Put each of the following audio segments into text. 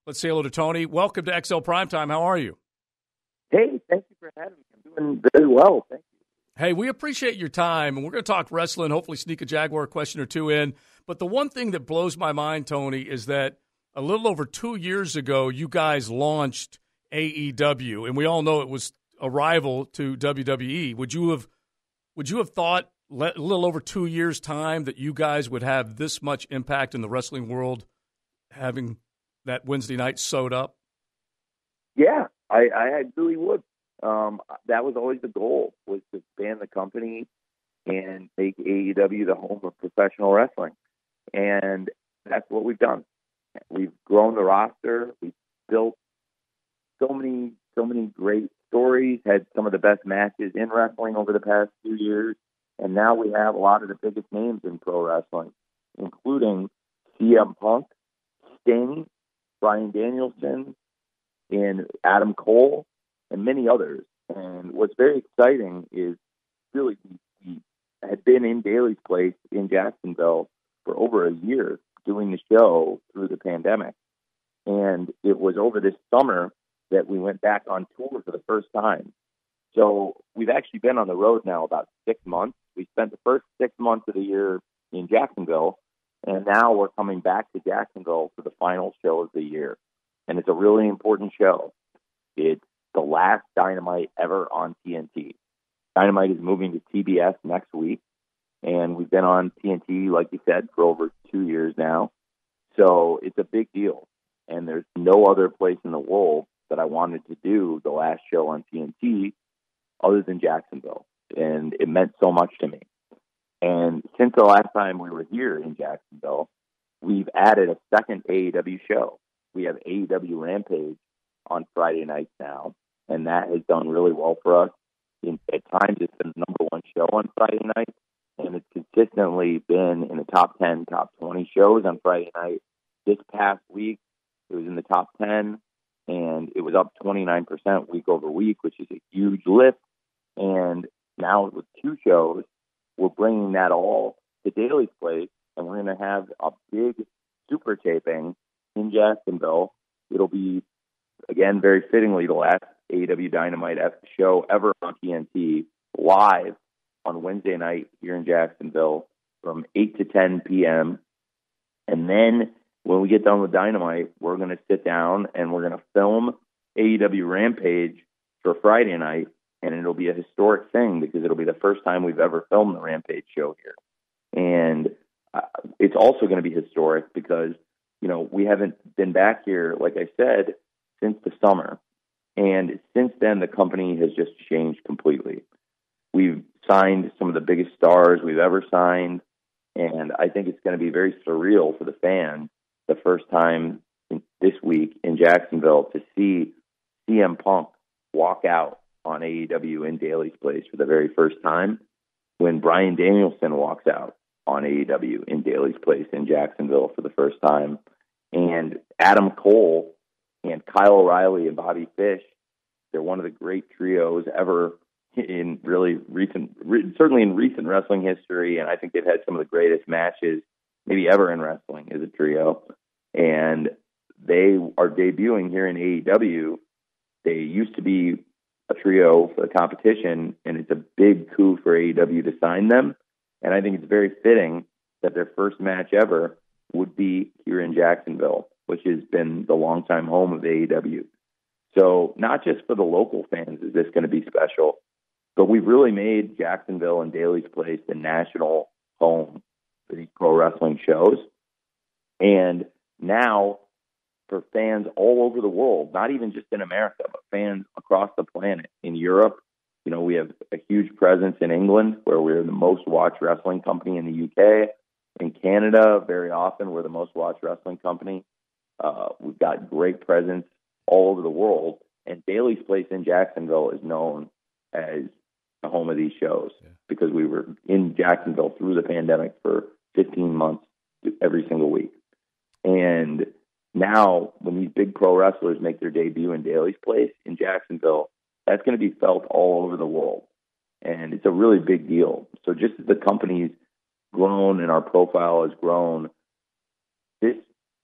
Let's say hello to Tony. Welcome to XL Primetime. How are you? Hey, thank you for having me. I'm doing very well. Thank you. Hey, we appreciate your time, and we're going to talk wrestling, hopefully sneak a Jaguar question or two in. But the one thing that blows my mind, Tony, is that a little over 2 years ago, you guys launched AEW, and we all know it was a rival to WWE. Would you have thought a little over 2 years' time that you guys would have this much impact in the wrestling world, having that Wednesday night sewed up? Yeah, I really would. That was always the goal, was to expand the company and make AEW the home of professional wrestling. And that's what we've done. We've grown the roster. We've built so many great stories, had some of the best matches in wrestling over the past few years. And now we have a lot of the biggest names in pro wrestling, including CM Punk, Sting, Bryan Danielson, and Adam Cole, and many others. And what's very exciting is really we had been in Daly's Place in Jacksonville for over a year doing the show through the pandemic. And it was over this summer that we went back on tour for the first time. So we've actually been on the road now about 6 months. We spent the first 6 months of the year in Jacksonville, and now we're coming back to Jacksonville for the final show of the year. And it's a really important show. It's the last Dynamite ever on TNT. Dynamite is moving to TBS next week, and we've been on TNT, like you said, for over 2 years now. So it's a big deal, and there's no other place in the world that I wanted to do the last show on TNT other than Jacksonville, and it meant so much to me. And since the last time we were here in Jacksonville, we've added a second AEW show. We have AEW Rampage on Friday nights now, and that has done really well for us. At times, it's been the number one show on Friday night, and it's consistently been in the top 10, top 20 shows on Friday night. This past week, it was in the top 10, and it was up 29% week over week, which is a huge lift. And now with 2 shows, we're bringing that all to Daly's Place, and we're going to have a big super taping in Jacksonville. It'll be, again, very fittingly, the last AEW Dynamite show ever on TNT, live on Wednesday night here in Jacksonville from 8 to 10 p.m. And then when we get done with Dynamite, we're going to sit down and we're going to film AEW Rampage for Friday night, and it'll be a historic thing because it'll be the first time we've ever filmed the Rampage show here. And it's also going to be historic because, you know, we haven't been back here, like I said, since the summer. And since then, the company has just changed completely. We've signed some of the biggest stars we've ever signed, and I think it's going to be very surreal for the fans the first time this week in Jacksonville to see CM Punk walk out on AEW in Daly's Place for the very first time, when Bryan Danielson walks out on AEW in Daly's Place in Jacksonville for the first time, and Adam Cole and Kyle O'Reilly and Bobby Fish, they're one of the great trios ever in certainly in recent wrestling history, and I think they've had some of the greatest matches maybe ever in wrestling as a trio. And they are debuting here in AEW. They used to be a trio for the competition, and it's a big coup for AEW to sign them. And I think it's very fitting that their first match ever would be here in Jacksonville, which has been the longtime home of AEW. So not just for the local fans is this going to be special, but we've really made Jacksonville and Daly's Place the national home for these pro wrestling shows. And now for fans all over the world, not even just in America, but fans across the planet. In Europe, you know, we have a huge presence in England, where we're the most watched wrestling company in the UK. In Canada, very often, we're the most watched wrestling company. We've got great presence all over the world. And Daly's Place in Jacksonville is known as the home of these shows because we were in Jacksonville through the pandemic for 15 months every single week. And now when these big pro wrestlers make their debut in Daly's Place in Jacksonville, that's going to be felt all over the world. And it's a really big deal. So just as the company's grown and our profile has grown, this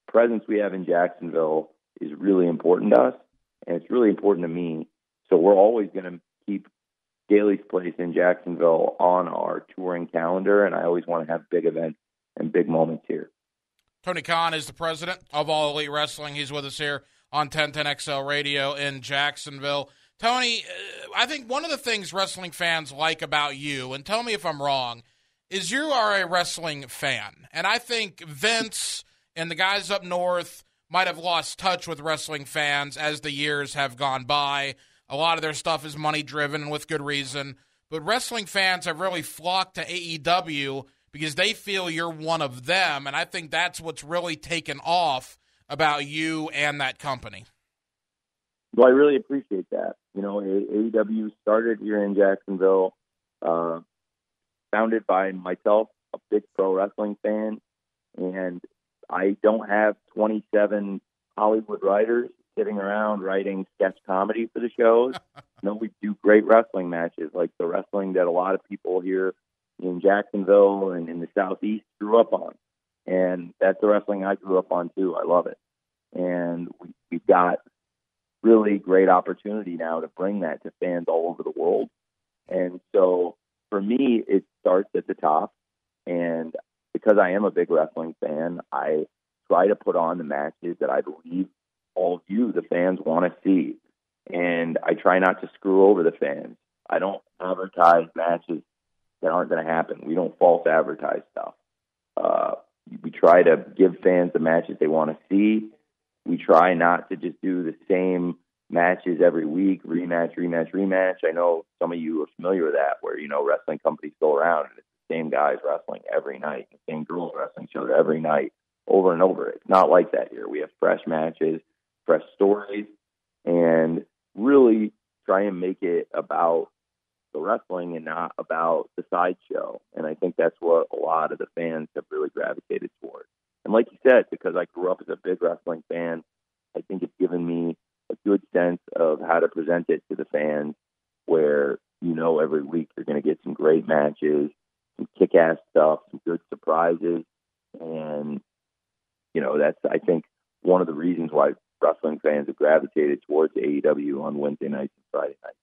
presence we have in Jacksonville is really important to us, and it's really important to me. So we're always going to keep Daly's Place in Jacksonville on our touring calendar, and I always want to have big events and big moments here. Tony Khan is the president of All Elite Wrestling. He's with us here on 1010 XL Radio in Jacksonville. Tony, I think one of the things wrestling fans like about you, and tell me if I'm wrong, is you are a wrestling fan. And I think Vince and the guys up north might have lost touch with wrestling fans as the years have gone by. A lot of their stuff is money-driven, and with good reason. But wrestling fans have really flocked to AEW because they feel you're one of them, and I think that's what's really taken off about you and that company. Well, I really appreciate that. You know, AEW started here in Jacksonville, founded by myself, a big pro wrestling fan, and I don't have 27 Hollywood writers sitting around writing sketch comedy for the shows. No, we do great wrestling matches, like the wrestling that a lot of people here in Jacksonville and in the Southeast grew up on. And that's the wrestling I grew up on, too. I love it. And we've got really great opportunity now to bring that to fans all over the world. And so for me, it starts at the top. And because I am a big wrestling fan, I try to put on the matches that I believe all of you, the fans, want to see. And I try not to screw over the fans. I don't advertise matches that aren't going to happen. We don't false advertise stuff. We try to give fans the matches they want to see. We try not to just do the same matches every week, rematch. I know some of you are familiar with that, where, you know, wrestling companies go around and it's the same guys wrestling every night, the same girls wrestling shows every night, over and over. It's not like that here. We have fresh matches, fresh stories, and really try and make it about the wrestling and not about the sideshow. And I think that's what a lot of the fans have really gravitated towards. And like you said, because I grew up as a big wrestling fan, I think it's given me a good sense of how to present it to the fans, where, you know, every week you're going to get some great matches, some kick-ass stuff, some good surprises. And, you know, that's, I think, one of the reasons why wrestling fans have gravitated towards AEW on Wednesday nights and Friday nights.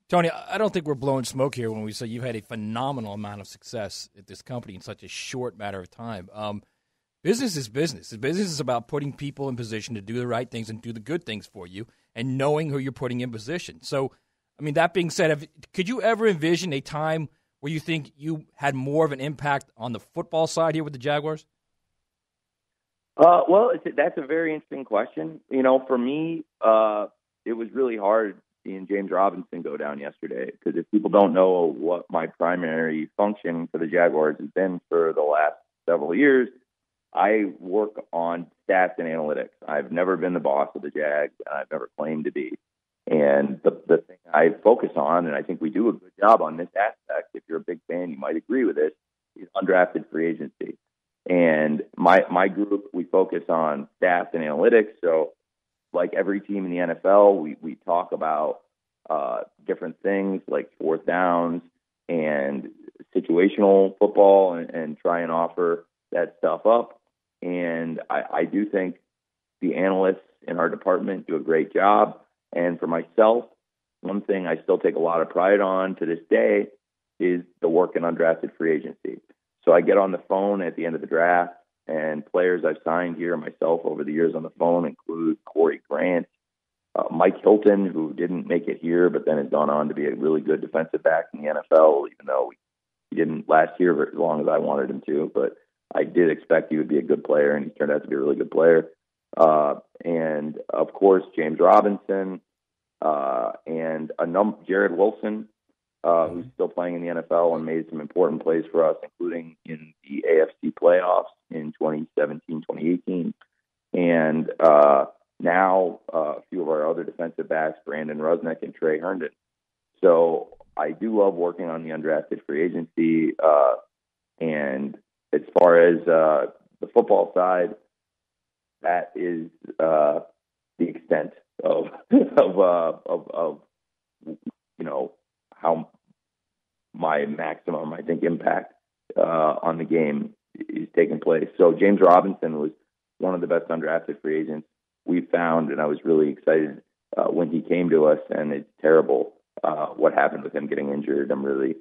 Tony, I don't think we're blowing smoke here when we say you've had a phenomenal amount of success at this company in such a short matter of time. Business is business. Business is about putting people in position to do the right things and do the good things for you and knowing who you're putting in position. So, I mean, that being said, could you ever envision a time where you think you had more of an impact on the football side here with the Jaguars? Well, that's a very interesting question. You know, for me, it was really hard seeing James Robinson go down yesterday, because if people don't know what my primary function for the Jaguars has been for the last several years, I work on stats and analytics. I've never been the boss of the Jags, and I've never claimed to be. And the thing I focus on, and I think we do a good job on this aspect, if you're a big fan, you might agree with this, is undrafted free agency. And my group, we focus on stats and analytics. So like every team in the NFL, we talk about different things like fourth downs and situational football and try and offer that stuff up. And I do think the analysts in our department do a great job. And for myself, one thing I still take a lot of pride on to this day is the work in undrafted free agency. So I get on the phone at the end of the draft, and players I've signed here myself over the years on the phone include Corey Grant, Mike Hilton, who didn't make it here, but then has gone on to be a really good defensive back in the NFL, even though he didn't last year for as long as I wanted him to. But I did expect he would be a good player, and he turned out to be a really good player. And, of course, James Robinson and Jared Wilson, who's still playing in the NFL and made some important plays for us, including in the AFC playoffs in 2017, 2018. And now a few of our other defensive backs, Brandon Rusnick and Trey Herndon. So I do love working on the undrafted free agency. And as far as the football side, that is the extent of you know, how my maximum, I think, impact on the game is taking place. So James Robinson was one of the best undrafted free agents we found, and I was really excited when he came to us, and it's terrible what happened with him getting injured. I'm really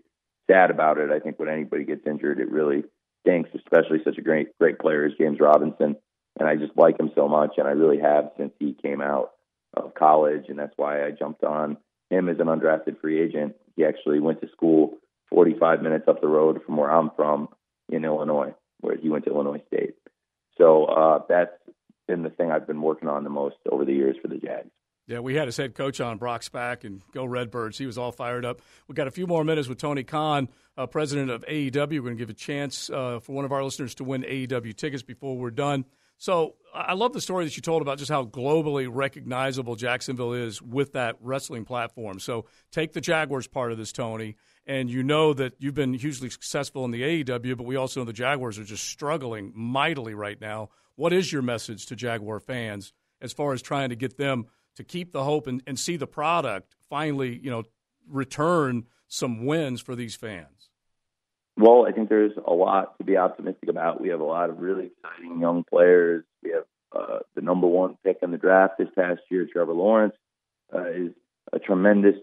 sad about it. I think when anybody gets injured, it really stinks, especially such a great player as James Robinson. And I just like him so much, and I really have since he came out of college, and that's why I jumped on him as an undrafted free agent. He actually went to school 45 minutes up the road from where I'm from in Illinois, where he went to Illinois State. So that's been the thing I've been working on the most over the years for the Jags. Yeah, we had his head coach on, Brock Spack, and go Redbirds. He was all fired up. We've got a few more minutes with Tony Khan, president of AEW. We're going to give a chance for one of our listeners to win AEW tickets before we're done. So I love the story that you told about just how globally recognizable Jacksonville is with that wrestling platform. So take the Jaguars part of this, Tony, and you know that you've been hugely successful in the AEW, but we also know the Jaguars are just struggling mightily right now. What is your message to Jaguar fans as far as trying to get them to keep the hope and see the product finally, return some wins for these fans? Well, I think there's a lot to be optimistic about. We have a lot of really exciting young players. We have the number one pick in the draft this past year. Trevor Lawrence is a tremendous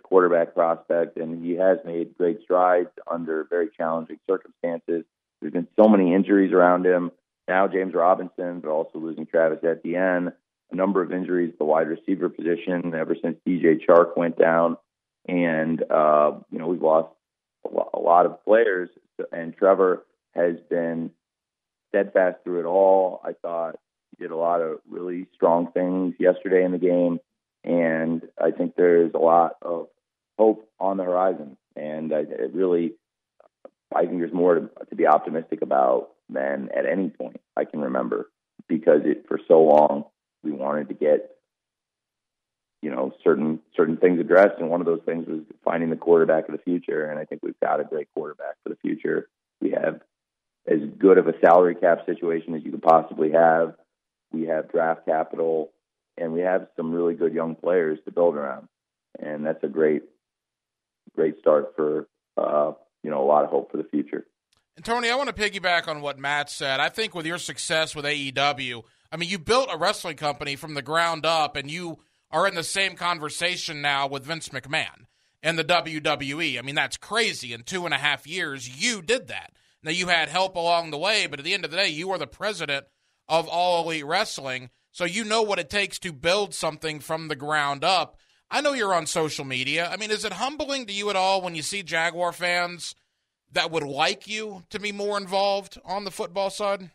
quarterback prospect, and he has made great strides under very challenging circumstances. There's been so many injuries around him. Now James Robinson, but also losing Travis Etienne. A number of injuries at the wide receiver position ever since DJ Chark went down. And, we've lost a lot of players, and Trevor has been steadfast through it all. I thought he did a lot of really strong things yesterday in the game, and I think there's a lot of hope on the horizon. And I think there's more to be optimistic about than at any point I can remember, because for so long we wanted to get certain things addressed, and one of those things was finding the quarterback of the future. And I think we've got a great quarterback for the future. We have as good of a salary cap situation as you could possibly have. We have draft capital, and we have some really good young players to build around. And that's a great start for a lot of hope for the future. And Tony, I want to piggyback on what Matt said. I think with your success with AEW, you built a wrestling company from the ground up, and you are in the same conversation now with Vince McMahon and the WWE. That's crazy. In 2.5 years, you did that. Now, you had help along the way, but at the end of the day, you are the president of All Elite Wrestling, so you know what it takes to build something from the ground up. I know you're on social media. Is it humbling to you at all when you see Jaguar fans that would like you to be more involved on the football side?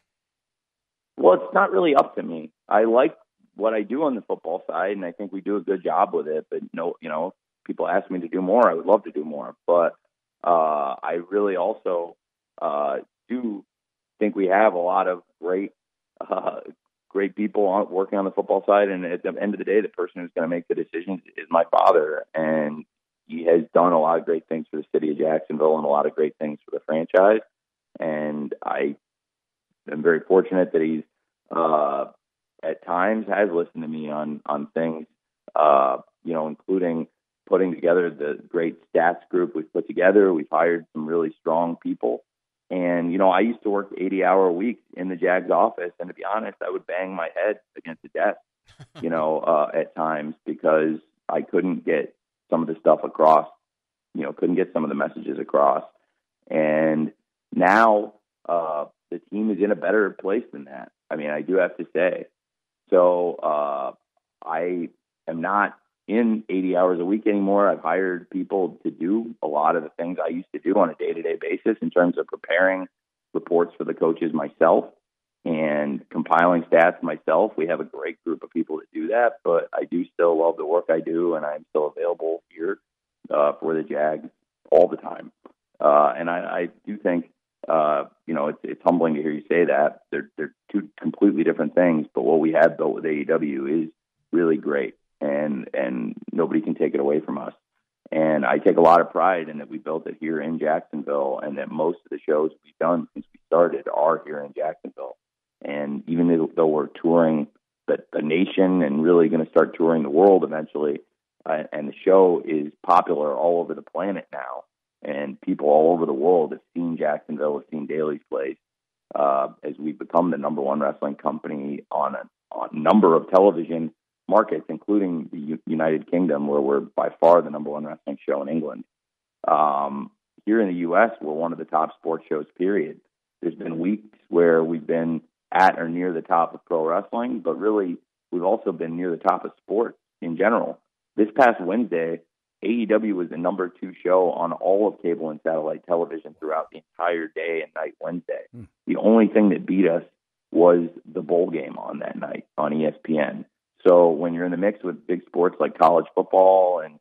Well, it's not really up to me. I like what I do on the football side, and I think we do a good job with it. But if people ask me to do more, I would love to do more. But I really also do think we have a lot of great people working on the football side. And at the end of the day, the person who's going to make the decisions is my father, and he has done a lot of great things for the city of Jacksonville and a lot of great things for the franchise. And I am very fortunate that he's at times has listened to me on things, including putting together the great stats group we've put together. We've hired some really strong people. And, I used to work 80-hour weeks in the Jags office. And to be honest, I would bang my head against the desk, at times, because I couldn't get some of the stuff across, couldn't get some of the messages across. And now the team is in a better place than that. I do have to say. So I am not in 80 hours a week anymore. I've hired people to do a lot of the things I used to do on a day-to-day basis in terms of preparing reports for the coaches myself and compiling stats myself. We have a great group of people that do that, but I do still love the work I do, and I'm still available here for the Jags all the time. And I do think, it's humbling to hear you say that. They're two completely different things, but what we have built with AEW is really great, and nobody can take it away from us. And I take a lot of pride in that we built it here in Jacksonville, and that most of the shows we've done since we started are here in Jacksonville. And even though we're touring the nation and really going to start touring the world eventually, and the show is popular all over the planet now, and people all over the world have seen Jacksonville, have seen Daly's Place, as we've become the number one wrestling company on number of television markets, including the United Kingdom, where we're by far the number one wrestling show in England. Here in the U.S., we're one of the top sports shows, period. There's been weeks where we've been at or near the top of pro wrestling, but really we've also been near the top of sports in general. This past Wednesday, AEW was the number 2 show on all of cable and satellite television throughout the entire day and night Wednesday. The only thing that beat us was the bowl game on that night on ESPN. So when you're in the mix with big sports like college football, and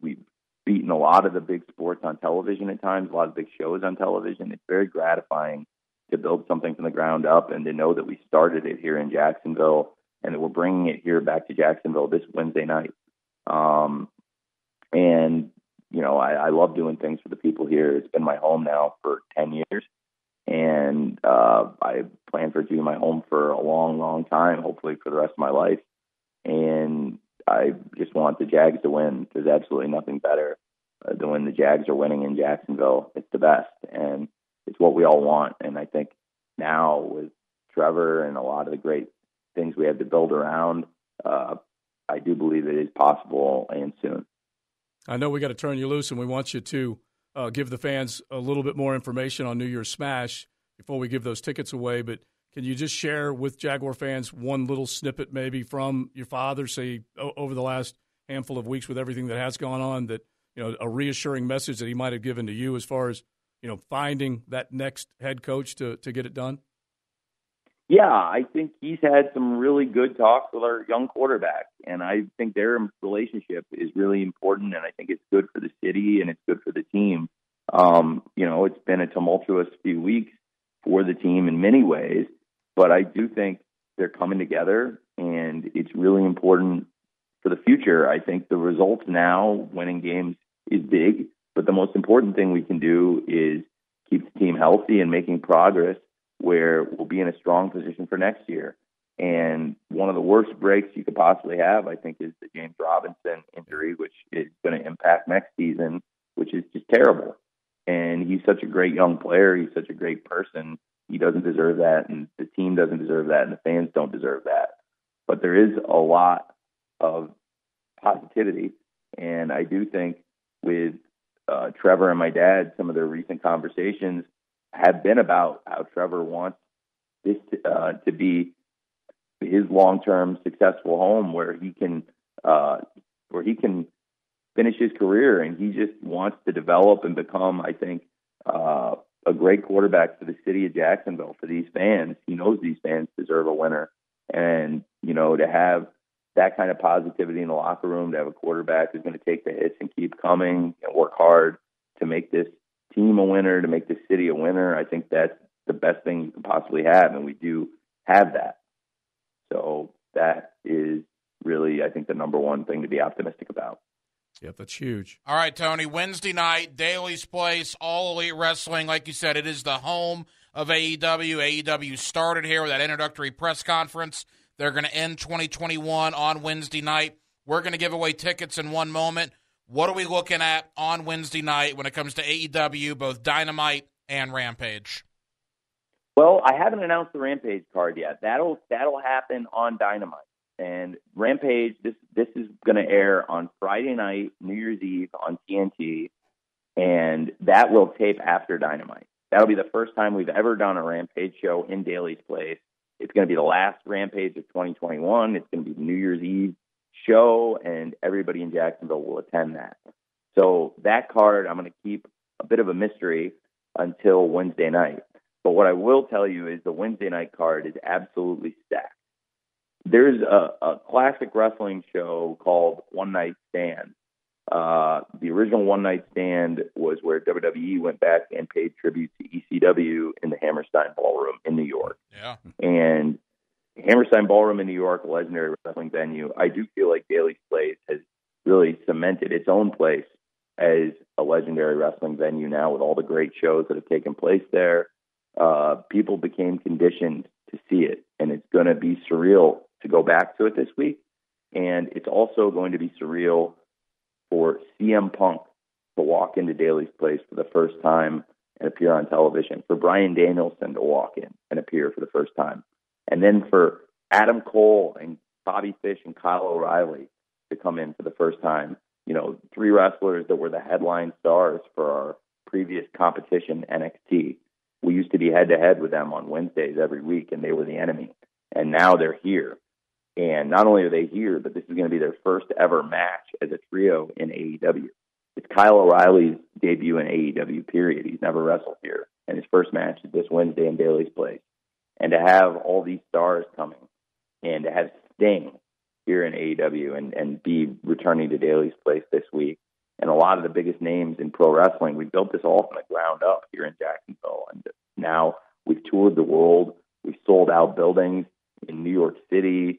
we've beaten a lot of the big sports on television at times, a lot of big shows on television, it's very gratifying to build something from the ground up and to know that we started it here in Jacksonville and that we're bringing it here back to Jacksonville this Wednesday night. I love doing things for the people here. It's been my home now for 10 years, and I plan for it to be my home for a long, long time, hopefully for the rest of my life. And I just want the Jags to win. There's absolutely nothing better than when the Jags are winning in Jacksonville. It's the best, and it's what we all want. And I think now with Trevor and a lot of the great things we have to build around, I do believe it is possible and soon. I know we got to turn you loose, and we want you to give the fans a little bit more information on New Year's Smash before we give those tickets away. But can you just share with Jaguar fans one little snippet maybe from your father, say, over the last handful of weeks with everything that has gone on, that a reassuring message that he might have given to you as far as finding that next head coach to get it done? Yeah, I think he's had some really good talks with our young quarterback, and I think their relationship is really important, and I think it's good for the city and it's good for the team. It's been a tumultuous few weeks for the team in many ways, but I do think they're coming together, and it's really important for the future. I think the results now, winning games, is big, but the most important thing we can do is keep the team healthy and making progress where we'll be in a strong position for next year. And one of the worst breaks you could possibly have, I think, is the James Robinson injury, which is going to impact next season, which is just terrible. And he's such a great young player. He's such a great person. He doesn't deserve that, and the team doesn't deserve that, and the fans don't deserve that. But there is a lot of positivity, and I do think with Trevor and my dad, some of their recent conversations have been about how Trevor wants this to be his long-term successful home where he can finish his career, and he just wants to develop and become, I think, a great quarterback for the city of Jacksonville, for these fans. He knows these fans deserve a winner, and to have that kind of positivity in the locker room, to have a quarterback who's going to take the hits and keep coming and work hard to make this team a winner, to make the city a winner, I think that's the best thing you can possibly have, and we do have that. So that is really, I think, the number one thing to be optimistic about. Yep, that's huge. All right, Tony, Wednesday night, Daly's Place, All Elite Wrestling. Like you said, it is the home of AEW. AEW started here with that introductory press conference. They're going to end 2021 on Wednesday night. We're going to give away tickets in one moment. What are we looking at on Wednesday night when it comes to AEW, both Dynamite and Rampage? Well, I haven't announced the Rampage card yet. That'll happen on Dynamite. And Rampage, this is going to air on Friday night, New Year's Eve on TNT, and that will tape after Dynamite. That'll be the first time we've ever done a Rampage show in Daly's Place. It's going to be the last Rampage of 2021. It's going to be the New Year's Eve show, and everybody in Jacksonville will attend that. So that card, I'm going to keep a bit of a mystery until Wednesday night. But what I will tell you is the Wednesday night card is absolutely stacked. There's a classic wrestling show called One Night Stand. The original One Night Stand was where WWE went back and paid tribute to ECW in the Hammerstein Ballroom in New York. Yeah. And Hammerstein Ballroom in New York, a legendary wrestling venue. I do feel like Daly's Place has really cemented its own place as a legendary wrestling venue now with all the great shows that have taken place there. People became conditioned to see it, and it's going to be surreal to go back to it this week. And it's also going to be surreal for CM Punk to walk into Daly's Place for the first time and appear on television, for Bryan Danielson to walk in and appear for the first time. And then for Adam Cole and Bobby Fish and Kyle O'Reilly to come in for the first time. You know, 3 wrestlers that were the headline stars for our previous competition, NXT. We used to be head-to-head with them on Wednesdays every week, and they were the enemy. And now they're here. And not only are they here, but this is going to be their first ever match as a trio in AEW. It's Kyle O'Reilly's debut in AEW, period. He's never wrestled here. And his first match is this Wednesday in Daly's Place. And to have all these stars coming and to have Sting here in AEW and be returning to Daly's Place this week, and a lot of the biggest names in pro wrestling, we built this all from the ground up here in Jacksonville. And now we've toured the world. We've sold out buildings in New York City,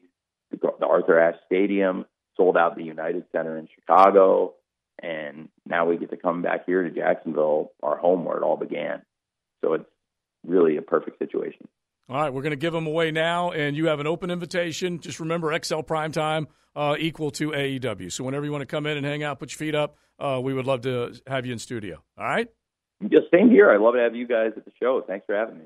the Arthur Ashe Stadium, sold out the United Center in Chicago. And now we get to come back here to Jacksonville, our home where it all began. So it's really a perfect situation. All right, we're going to give them away now, and you have an open invitation. Just remember, XL Primetime equal to AEW. So whenever you want to come in and hang out, put your feet up, we would love to have you in studio. All right? Just same here. I'd love to have you guys at the show. Thanks for having me.